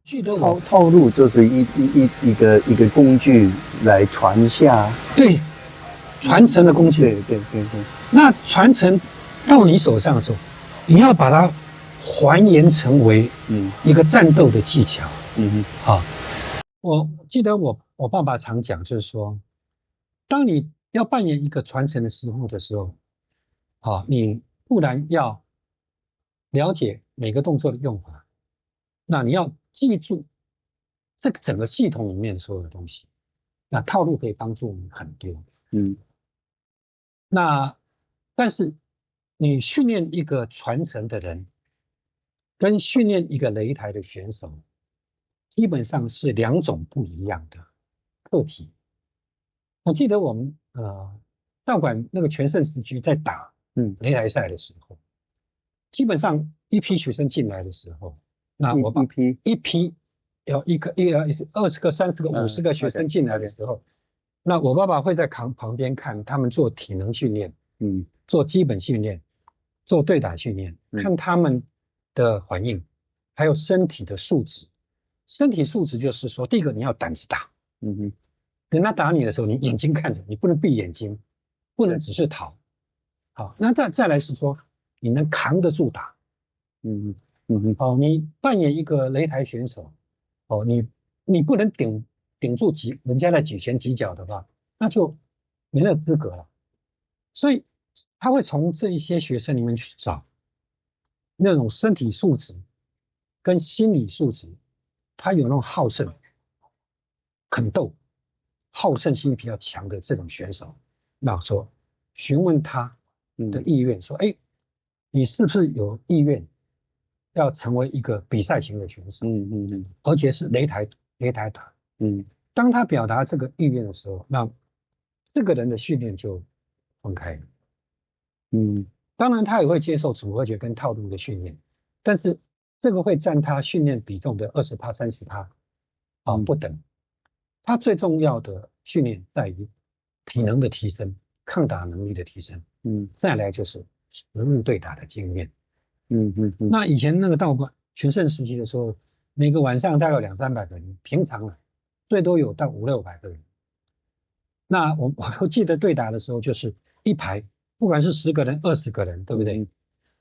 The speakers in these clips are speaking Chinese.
记得我套路就是一个工具来传下，对传承的工具。对。那传承到你手上的时候，你要把它还原成为一个战斗的技巧。好，我记得我爸爸常讲，就是说，当你要扮演一个传承的时候，好，你不然要了解每个动作的用法，那你要记住这个整个系统里面所有的东西。那套路可以帮助你很多。那但是你训练一个传承的人，跟训练一个擂台的选手，基本上是两种不一样的课题。我记得我们道馆那个全盛时期在打擂台赛的时候，基本上一批学生进来的时候，那我把一批有一个20个、30个、50个学生进来的时候，那我爸爸会在旁边看他们做体能训练，做基本训练，做对打训练，看他们的反应，还有身体的素质。身体素质就是说，第一个你要胆子大，人家打你的时候，你眼睛看着，你不能闭眼睛，不能只是逃。好，那再来是说，你能扛得住打。好，你扮演一个擂台选手，你不能顶住人家的举拳击脚的话，那就没那资格了。所以他会从这一些学生里面去找那种身体素质跟心理素质，他有那种好胜、肯斗、好胜心比较强的这种选手，那说询问他的意愿，说，你是不是有意愿要成为一个比赛型的选手？而且是擂台打。当他表达这个意愿的时候，那这个人的训练就分开了。当然他也会接受组合拳跟套路的训练，但是这个会占他训练比重的20%、30%不等。他最重要的训练在于体能的提升、抗打能力的提升。再来就是实物对打的经验。那以前那个道馆全盛时期的时候，每个晚上大概有200-300个人，平常最多有到500-600个人。那我都记得对打的时候，就是一排，不管是10个人、20个人，对不对？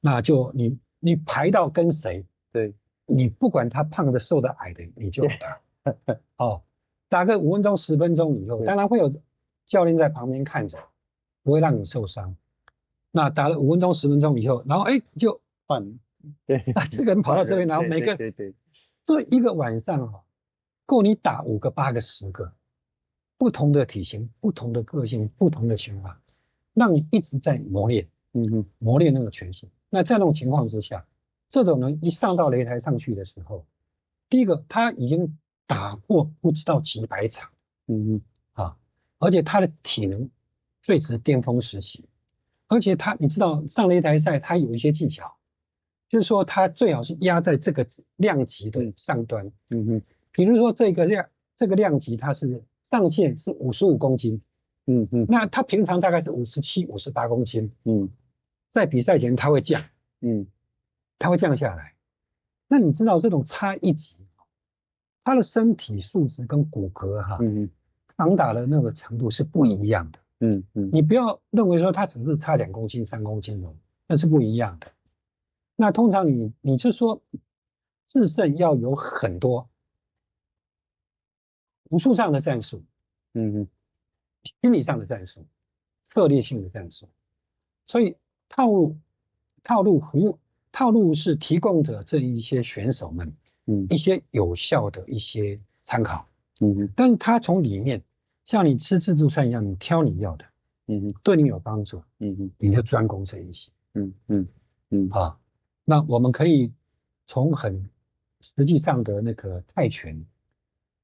那就你排到跟谁，对，你不管他胖的、瘦的、矮的，你就打。打个5分钟、10分钟以后，当然会有教练在旁边看着，不会让你受伤。那打了5分钟、10分钟以后，然后就换，对，这个人跑到这边，然后每个所以一个晚上够你打5个、8个、10个，不同的体型、不同的个性、不同的拳法，让你一直在磨练，磨练那个拳型。那在那种情况之下，这种人一上到擂台上去的时候，第一个他已经打过不知道几百场，而且他的体能最值巅峰时期，而且你知道上擂台赛他有一些技巧，就是说他最好是压在这个量级的上端，比如说这个量级它是上限是55公斤，那他平常大概是57、58公斤，在比赛前他会降，他会降下来。那你知道这种差一级，他的身体素质跟骨骼抗打的那个程度是不一样的。你不要认为说他只是差2公斤、3公斤那是不一样的。那通常你是说制胜要有很多武术上的战术，心理上的战术，策略性的战术。所以套路是提供着这一些选手们一些有效的一些参考。但是他从里面像你吃自助餐一样，你挑你要的，对你有帮助，你就专攻这一些。那我们可以从很实际上的那个泰拳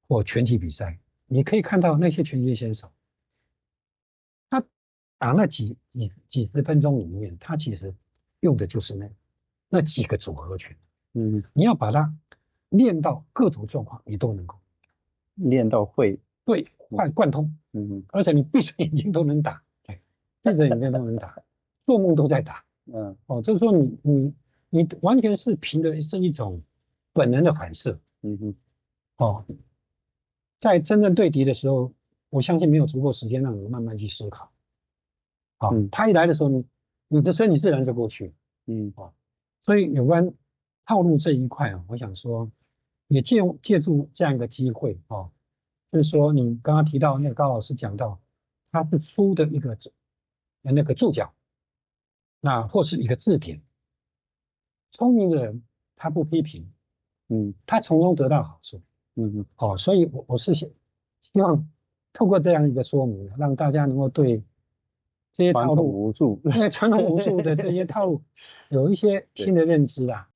或拳击比赛，你可以看到那些拳击选手，他打那几十分钟里面，他其实用的就是那几个组合拳。你要把它练到各种状况，你都能够练到会，对，贯通。而且你闭着眼睛都能打，闭着眼睛都能打，做梦都在打。就是说你完全是凭的是一种本能的反射。哦，在真正对敌的时候，我相信没有足够时间让你慢慢去思考。好，他一来的时候，你的身体自然就过去。所以有关套路这一块啊，我想说，也借助这样一个机会哦，就是说你刚刚提到那个高老师讲到，他是书的一个那个注脚，那或是一个字典。聪明的人他不批评，他从中得到好处。所以我是希望透过这样一个说明，让大家能够对这些套路，传统武术对传统武术的这些套路有一些新的认知啊。